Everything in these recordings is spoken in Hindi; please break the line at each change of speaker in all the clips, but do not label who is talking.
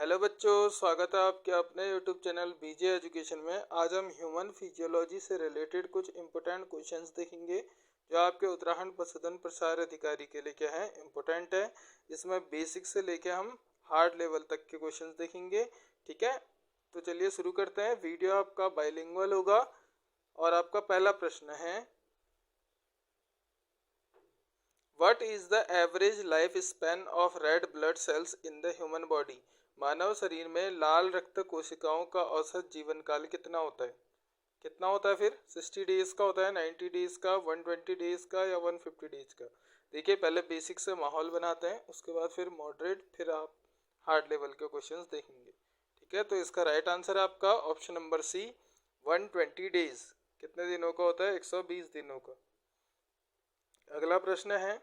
हेलो बच्चों, स्वागत है आपके अपने यूट्यूब चैनल बीजे एजुकेशन में। आज हम ह्यूमन फिजियोलॉजी से रिलेटेड कुछ इम्पोर्टेंट क्वेश्चंस देखेंगे जो आपके उत्तराखंड सदन प्रसार अधिकारी के लिए क्या है, इम्पोर्टेंट है। इसमें बेसिक से लेके हम हार्ड लेवल तक के क्वेश्चंस देखेंगे। ठीक है, तो चलिए शुरू करते हैं। वीडियो आपका बाइलिंगुअल होगा और आपका पहला प्रश्न है, what is the average life span of red blood cells in the human body. मानव शरीर में लाल रक्त कोशिकाओं का औसत जीवन काल कितना होता है? कितना होता है फिर? 60 डेज का होता है, 90 डेज का, 120 डेज का या 150 डेज का? देखिए, पहले बेसिक से माहौल बनाते हैं, उसके बाद फिर मॉडरेट, फिर आप हार्ड लेवल के क्वेश्चंस देखेंगे। ठीक है, तो इसका राइट आंसर है आपका ऑप्शन नंबर सी, 120 डेज। कितने दिनों का होता है? 120 दिनों का। अगला प्रश्न है,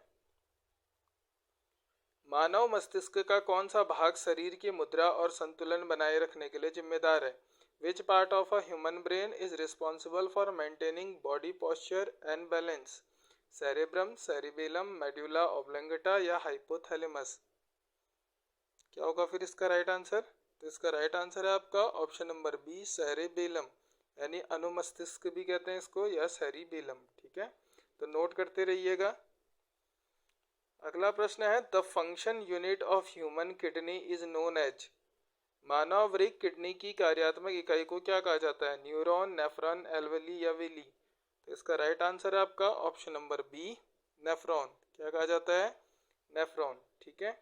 मानव मस्तिष्क का कौन सा भाग शरीर की मुद्रा और संतुलन बनाए रखने के लिए जिम्मेदार है? Which part of a human brain is responsible for maintaining body posture and balance? Cerebrum, cerebellum, medulla oblongata या हाइपोथैलेमस? क्या होगा फिर इसका राइट आंसर? तो इसका राइट आंसर है आपका ऑप्शन नंबर बी, सेरेबेलम, यानी अनुमस्तिष्क भी कहते हैं इसको, या सेरिबेलम। ठीक है, तो नोट करते रहिएगा। अगला प्रश्न है, the function unit of human kidney is known as. मानव वृक्क किडनी की कार्यात्मक इकाई को क्या कहा जाता है? न्यूरॉन, नेफ्रॉन, एल्वेली या वेली? तो इसका राइट आंसर है आपका ऑप्शन नंबर बी, नेफ्रॉन। क्या कहा जाता है? नेफ्रॉन। ठीक है,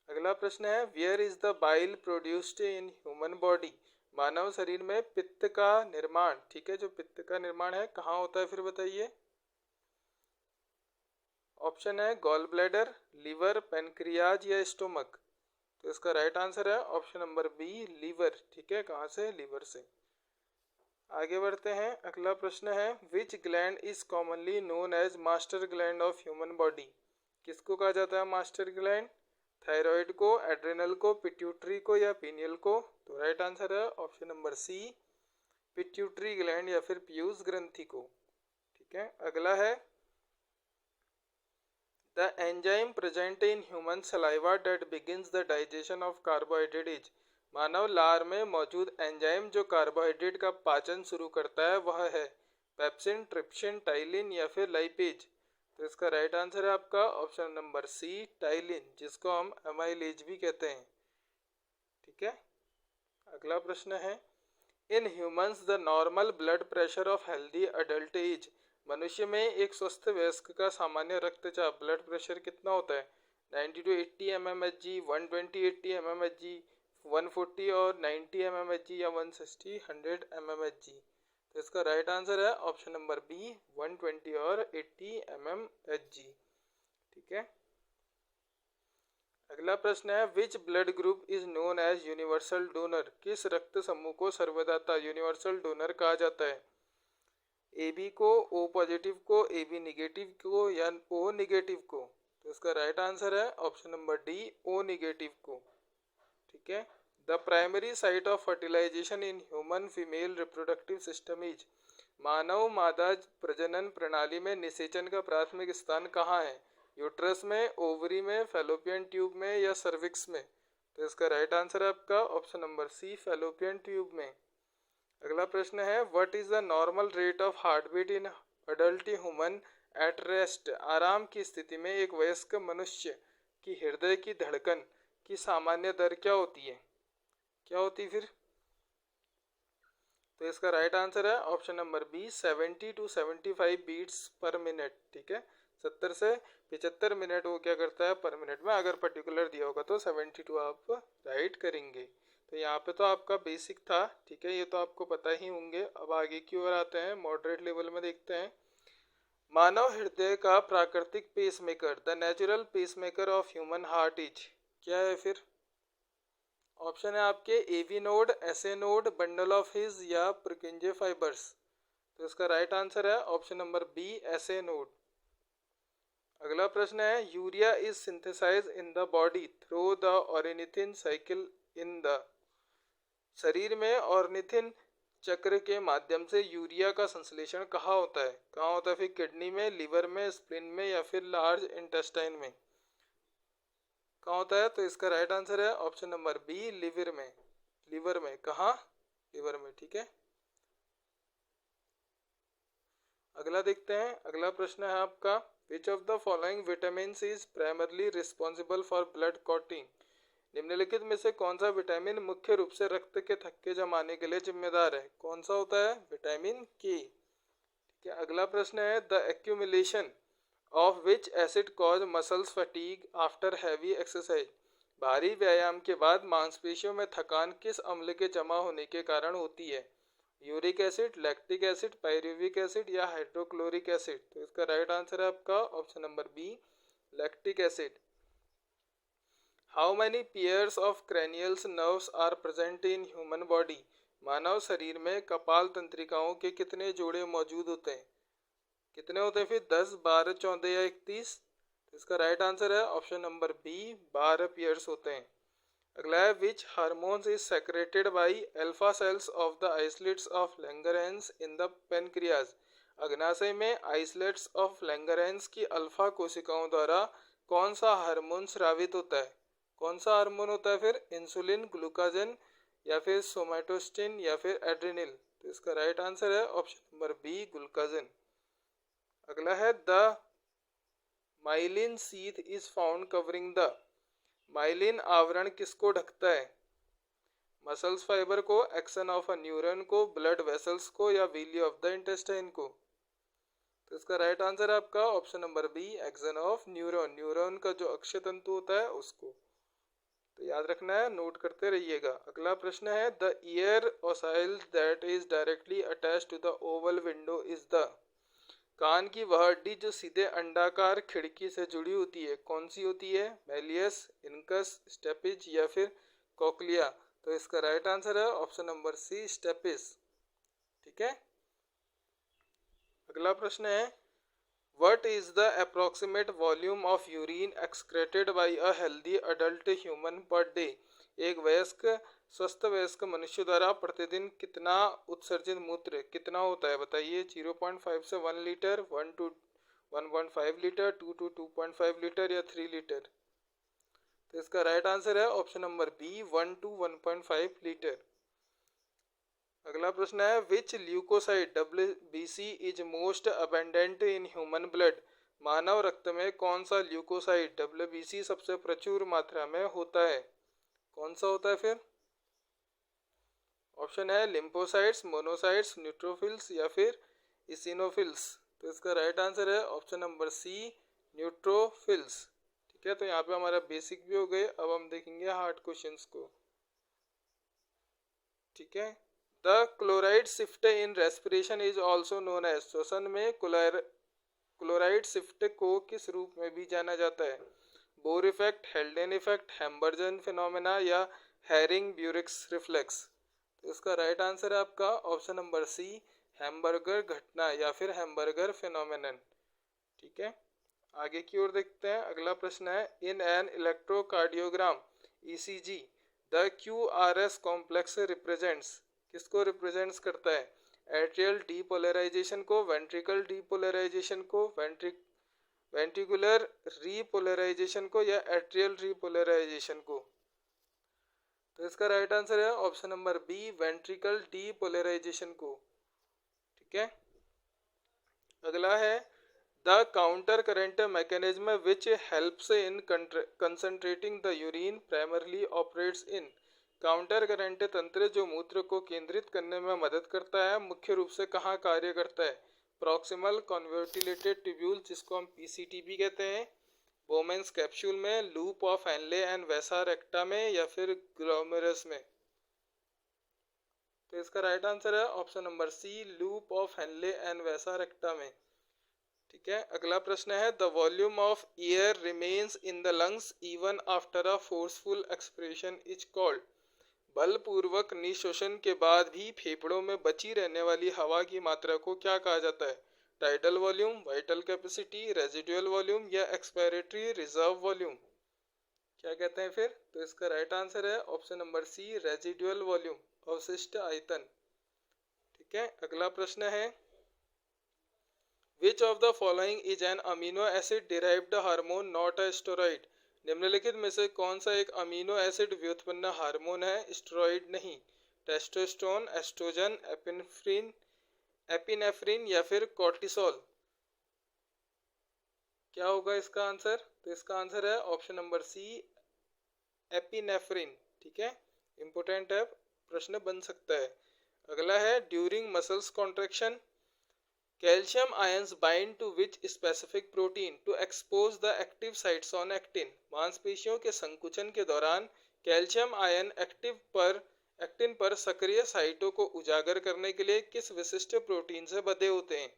अगला प्रश्न है, where is the bile produced in human body. मानव शरीर में पित्त का निर्माण, ठीक है, जो पित्त का निर्माण है कहाँ होता है फिर बताइए? ऑप्शन है गॉल ब्लैडर, लीवर, पेनक्रियाज या स्टोमक? तो इसका राइट आंसर है ऑप्शन नंबर बी, लीवर। ठीक है, कहाँ से? लीवर से। आगे बढ़ते हैं। अगला प्रश्न है, which gland is commonly known as master gland of human body. किसको कहा जाता है मास्टर ग्लैंड? थायराइड को, एड्रेनल को, पिट्यूटरी को या पीनियल को? तो राइट आंसर है option number C, pituitary gland या फिर पीयूष ग्रंथि को। ठीक है, अगला है, the enzyme present in human saliva that begins the digestion of carbohydrate is। मानव लार में मौजूद एंजाइम जो कार्बोहाइड्रेट का पाचन शुरू करता है वह है पेप्सिन, ट्रिप्सिन, टाइलिन या फिर लाइपेज? तो इसका राइट आंसर है आपका ऑप्शन नंबर सी, टाइलिन, जिसको हम अमाइलेज भी कहते हैं। ठीक है, अगला प्रश्न है, in humans the normal blood pressure of healthy adult is. मनुष्य में एक स्वस्थ वयस्क का सामान्य रक्तचाप, ब्लड प्रेशर कितना होता है? 90 to 80 mmHg, 120 80 mmHg, 140 और 90 mmHg या 160 100 mmHg? तो इसका राइट आंसर है ऑप्शन नंबर बी, 120 और 80 mmHg। ठीक है, अगला प्रश्न है, which blood group is known as universal donor. किस रक्त समूह को सर्वदाता यूनिवर्सल डोनर कहा जाता है? AB को, O पॉजिटिव को, AB निगेटिव को या O निगेटिव को? तो इसका राइट आंसर है option number D, O negative को। ठीक है, the primary site of fertilization in human female reproductive system is. मानव मादा प्रजनन प्रणाली में निषेचन का प्राथमिक स्थान कहाँ है? यूट्रस में, ओवरी में, फैलोपियन ट्यूब में या सर्विक्स में? तो इसका राइट आंसर है आपका option number C, fallopian tube में। अगला प्रश्न है, what is the normal rate of heart beat in adult human at rest. आराम की स्थिति में एक वयस्क मनुष्य की हृदय की धड़कन की सामान्य दर क्या होती है? क्या होती फिर? तो इसका राइट आंसर है option number B, 70 to 75 beats per minute. ठीक है, 70 से 75 मिनट वो क्या करता है पर मिनट में। अगर पर्टिकुलर दिया होगा तो 72 आप राइट करेंगे। तो यहाँ पे तो आपका बेसिक था। ठीक है, ये तो आपको पता ही होंगे। अब आगे की ओर आते हैं, मॉडरेट लेवल में देखते हैं। मानव हृदय का प्राकृतिक pacemaker, the natural pacemaker of human heart is. क्या है फिर? ऑप्शन है आपके AV node, SA node, bundle of His या प्रुकिंजे फाइबर्स? तो इसका राइट आंसर है option number B, SA node. अगला प्रश्न है, urea is synthesize in the body through the ornithine cycle in the. शरीर में ऑर्निथिन चक्र के माध्यम से यूरिया का संश्लेषण कहाँ होता है? कहाँ होता है फिर? किडनी में, लीवर में, स्प्लीन में या फिर लार्ज इंटेस्टाइन में? कहाँ होता है? तो इसका राइट आंसर है ऑप्शन नंबर बी, लिवर में। लिवर में कहाँ? लिवर में। ठीक है, अगला देखते हैं। अगला प्रश्न है आपका, विच of the following vitamin is primarily responsible for blood clotting? निम्नलिखित में से कौन सा विटामिन मुख्य रूप से रक्त के थक्के जमाने के लिए जिम्मेदार है? कौन सा होता है? विटामिन के। ठीक है, अगला प्रश्न है, the accumulation of which acid cause muscles fatigue after heavy exercise? भारी व्यायाम के बाद मांसपेशियों में थकान किस अम्ल के जमा होने के कारण होती है? Uric acid, lactic acid, pyruvic acid या हाइड्रोक्लोरिक एसिड? तो इसका राइट आंसर है आपका option number B, lactic acid. How many pairs of cranial nerves are present in human body? मानव शरीर में कपाल तंत्रिकाओं के कितने जोड़े मौजूद होते हैं? कितने होते हैं फिर? 10, 12, 14 या 31? तो इसका राइट आंसर है ऑप्शन नंबर बी, 12 पेयर्स होते हैं। अगला है, which hormones is secreted by alpha cells of the islets of Langerhans in the pancreas? अग्नाशय में आइसलेट्स ऑफ लैंगरहैंस की अल्फा कोशिकाओं द्वारा कौन सा हार्मोन स्रावित होता है? कौन सा हार्मोन होता है फिर? इंसुलिन, ग्लूकाजन या फिर सोमैटोस्टिन या फिर एड्रेनिल? तो इसका राइट आंसर है ऑप्शन नंबर बी, ग्लूकाजन। अगला है, the myelin sheath is found covering the? Myelin आवरण किसको ढकता है? मसल्स फाइबर को, एक्सन ऑफ अ न्यूरॉन को, ब्लड वेसल्स को या विली ऑफ द इंटेस्टाइन को? तो इसका राइट आंसर है आपका option number B, axon of neuron. Neuron का जो अक्षय तंतु होता है उसको। तो याद रखना है, नोट करते रहिएगा। अगला प्रश्न है, the ear ossicle that is directly attach to the oval window is the? कान की वह हड्डी जो सीधे अंडाकार खिड़की से जुड़ी होती है, कौन सी होती है? मेलियस, इनकस, स्टेपिज या फिर कोक्लिया? तो इसका राइट आंसर है ऑप्शन नंबर सी, स्टेपिस। ठीक है, अगला प्रश्न है, what is the approximate volume of urine excreted by a healthy adult human per day? एक वयस्क स्वस्थ वयस्क मनुष्य द्वारा प्रतिदिन कितना उत्सर्जित मूत्र कितना होता है? बताइए। 0.5 से 1 litre, 1 to 1.5 litre, 2 to 2.5 litre या 3 लीटर? तो इसका राइट आंसर है option number B, 1 to 1.5 litre. अगला प्रश्न है, which leukocyte WBC is most abundant in human blood? मानव रक्त में कौन सा ल्यूकोसाइड WBC सबसे प्रचुर मात्रा में होता है? कौन सा होता है फिर? ऑप्शन है लिम्फोसाइट्स, मोनोसाइट्स, न्यूट्रोफिल्स या फिर इसिनोफिल्स? तो इसका राइट आंसर है ऑप्शन नंबर सी, न्यूट्रोफिल्स। ठीक है, तो यहाँ पे हमारा बेसिक भी हो गए। अब हम देखेंगे हार्ड क्वेश्चंस को। ठीक है, the chloride shift in respiration is also known as? श्वसन में क्लोराइड शिफ्ट को किस रूप में भी जाना जाता है? Bohr effect, Haldane effect, Hamburger phenomena या हैरिंग ब्यूरिक्स रिफ्लेक्स? तो इसका राइट आंसर है आपका ऑप्शन नंबर सी, हैम्बर्गर घटना या फिर हैम्बर्गर फिनोमेनन। ठीक है, आगे की ओर देखते हैं। अगला प्रश्न है, in an electrocardiogram ECG the QRS complex represents? किसको रिप्रेजेंट्स करता है? एट्रियल डीपोलराइजेशन को, वेंट्रिकल डीपोलराइजेशन को, वेंट्रिकुलर रीपोलराइजेशन को या एट्रियल रीपोलराइजेशन को? तो इसका राइट आंसर है option number B, ventricle depolarization को। ठीक है, अगला है, the counter current mechanism which helps in concentrating the urine primarily operates in? Counter current तंत्र जो मूत्र को केंद्रित करने में मदद करता है, मुख्य रूप से कहाँ कार्य करता है? प्रॉक्सिमल कन्वर्टिलेटेड ट्यूब्यूल, जिसको हम PCT भी कहते हैं, बोमेंस कैप्सूल में, loop of Henle and vasa recta में या फिर ग्लोमेरुलस में? तो इसका राइट आंसर है option number C, loop of Henle and vasa recta में। ठीक है, अगला प्रश्न है, the volume of air remains in the lungs even after a forceful expiration is called? बलपूर्वक निःश्वसन के बाद भी फेफड़ों में बची रहने वाली हवा की मात्रा को क्या कहा जाता है? Tidal volume, vital capacity, residual volume या एक्सपायरेटरी रिजर्व वॉल्यूम? क्या कहते हैं फिर? तो इसका राइट आंसर है option number C, residual volume, अवशिष्ट आयतन। ठीक है, अगला प्रश्न है, which of the following is an amino acid derived hormone not a steroid? निम्नलिखित में से कौन सा एक अमीनो एसिड व्युत्पन्न हार्मोन है? स्टेरॉइड नहीं। टेस्टोस्टेरोन, एस्ट्रोजन, एपिनेफ्रिन या फिर कॉर्टिसोल? क्या होगा इसका आंसर? तो इसका आंसर है ऑप्शन नंबर सी, एपिनेफ्रिन। ठीक है, इंपोर्टेंट है, प्रश्न बन सकता है। अगला है during muscles contraction calcium ions bind to which specific protein to expose the active sites on actin. मांसपेशियों के संकुचन के दौरान कैल्शियम आयन एक्टिन पर सक्रिय साइटों को उजागर करने के लिए किस विशिष्ट प्रोटीन से बंधे होते हैं?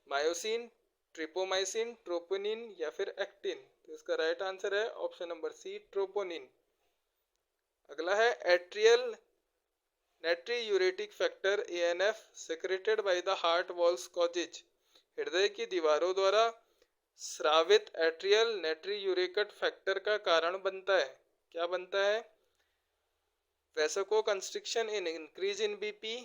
मायोसिन, ट्रिपोमाइसिन, ट्रोपोनिन या फिर एक्टिन? तो इसका राइट आंसर है ऑप्शन नंबर सी, ट्रोपोनिन। अगला है atrial natriuretic factor ANF secreted by the heart walls causes. हृदय की दीवारों द्वारा स्रावित एट्रियल नाइट्रियूरेट फैक्टर का कारण बनता है। क्या बनता है? Vasoconstriction in increase in BP,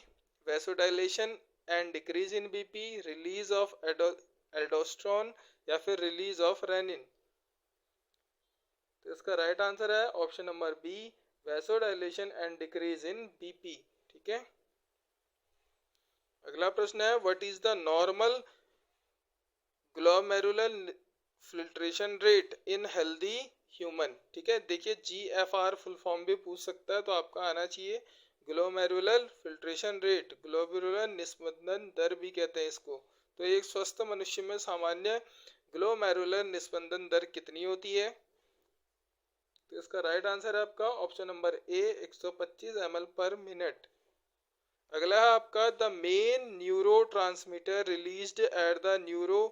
vasodilation and decrease in BP, release of aldosterone या फिर रिलीज ऑफ रेनिन? तो इसका राइट आंसर है option number B, vasodilation and decrease in BP. ठीक है, अगला प्रश्न है what is the normal glomerular filtration rate in healthy human? ठीक है, देखिए GFR फुल फॉर्म भी पूछ सकता है, तो आपका आना चाहिए ग्लोमेरुलर फिल्ट्रेशन रेट, ग्लोमेरुलर निस्पंदन दर भी कहते हैं इसको। तो एक स्वस्थ मनुष्य में सामान्य ग्लोमेरुलर निस्पंदन दर कितनी होती है? तो इसका राइट आंसर है आपका ऑप्शन नंबर ए, 125 ml पर मिनट। अगला है आपका the main neuro transmitter released at the neuro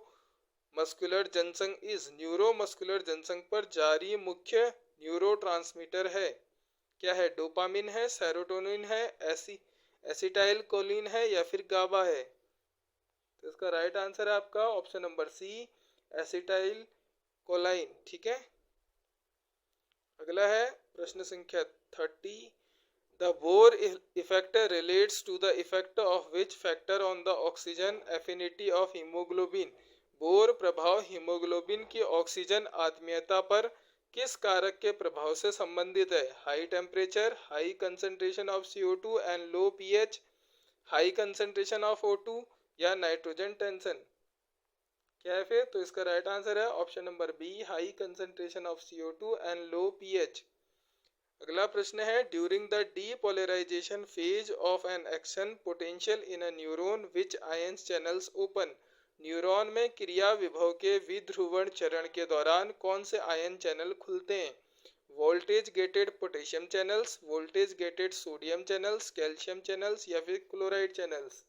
muscular junction is. Neuro muscular junction पर जारी मुख्य न्यूरो ट्रांसमीटर है। क्या है? डोपामिन है, सेरोटोनिन है, एसिटाइल कोलिन है या फिर गाबा है? तो इसका राइट आंसर है आपका option number C, acetylcholine. ठीक है, अगला है प्रश्न संख्या 30। The Bohr effect relates to the effect of which factor on the oxygen affinity of haemoglobin. Bohr प्रभाव हीमोग्लोबिन की ऑक्सीजन आत्मीयता पर किस कारक के प्रभाव से संबंधित है? High temperature, high concentration of CO2 and low pH, high concentration of O2 या नाइट्रोजन टेंशन? क्या है फिर? तो इसका राइट आंसर है option number B, high concentration of CO2 and low pH। अगला प्रश्न है during the depolarization phase of an action potential in a neuron which ions channels open. Neuron में क्रिया विभव के विध्रुवण चरण के दौरान कौन से आयन चैनल खुलते हैं? Voltage gated potassium channels, voltage gated sodium channels, calcium channels या फिर क्लोराइड चैनल्स?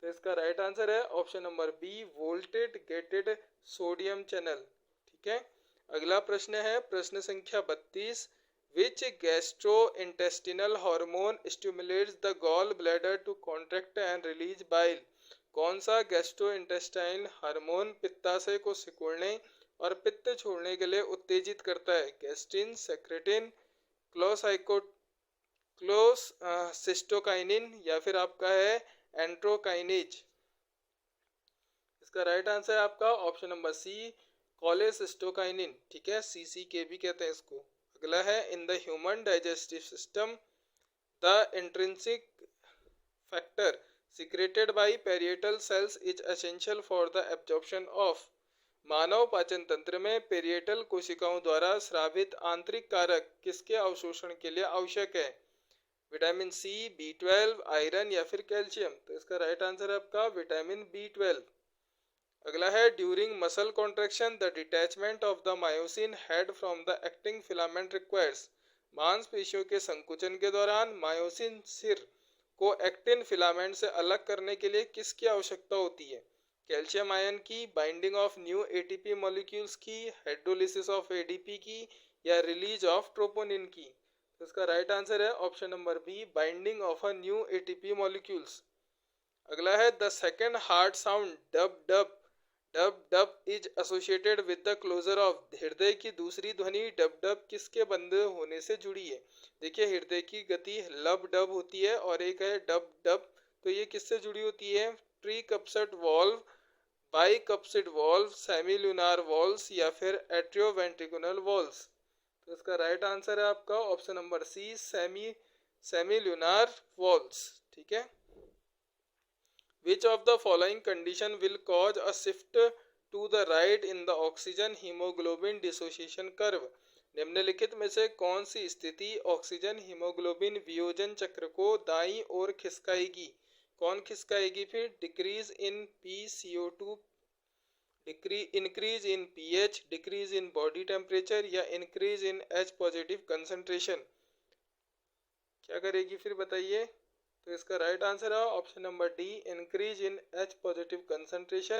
तो इसका राइट आंसर है option number B, voltage gated sodium channel. ठीक है, अगला प्रश्न है प्रश्न संख्या 32। Which gastrointestinal hormone stimulates the gall bladder to contract and release bile? कौन सा गैस्ट्रोइंटेस्टाइन हार्मोन पित्ताशय को सिकुड़ने और पित्त छोड़ने के लिए उत्तेजित करता है? गैस्ट्रिन, सेक्रेटिन, क्लोसिस्टोकाइनिन या फिर आपका है एंट्रोकाइनेज? इसका राइट आंसर है आपका ऑप्शन नंबर सी, कोलेसिस्टोकाइनिन। ठीक है, CCK भी कहते हैं इसको। अगला है in the human digestive system the intrinsic factor secreted by parietal cells is essential for the absorption of. मानव पाचन तंत्र में पेरिएटल कोशिकाओं द्वारा स्रावित आंतरिक कारक किसके अवशोषण के लिए आवश्यक है? विटामिन C, B12, आयरन या फिर कैल्शियम? तो इसका राइट आंसर है आपका विटामिन B12। अगला है during muscle contraction the detachment of the myosin head from the acting filament requires. मांसपेशियों के संकुचन के दौरान मायोसिन सिर को एक्टिन फिलामेंट से अलग करने के लिए किसकी आवश्यकता होती है? कैल्शियम आयन की, binding of new ATP molecules की, हाइड्रोलिसिस ऑफ ADP की या रिलीज ऑफ ट्रोपोनिन की? तो इसका राइट आंसर है option number B, binding of a new ATP molecules. अगला है the second heart sound dub dub dub dub is associated with the closure of. हृदय की दूसरी ध्वनि डब डब किसके बंद होने से जुड़ी है? देखिए हृदय की गति लब डब होती है और एक है डब डब, तो ये किससे जुड़ी होती है? ट्रीकप्सड वॉल्व, बाइकप्सिड वॉल्व, सेमिलुनार वॉल्व्स या फिर एट्रियोवेंट्रिकुलर वॉल्व्स? तो इसका राइट आंसर है आपका option number C, semi lunar valves. ठीक है। Which of the following condition will cause a shift to the right in the oxygen hemoglobin dissociation curve? निम्नलिखित में से कौन सी स्थिति ऑक्सीजन हीमोग्लोबिन वियोजन चक्र को दाईं ओर खिसकाएगी? कौन खिसकाएगी फिर? Decrease in PCO2, increase in pH, decrease in body temperature या increase in H positive concentration? क्या करेगी फिर बताइए? तो इसका राइट आंसर है option number D, increase in H positive concentration.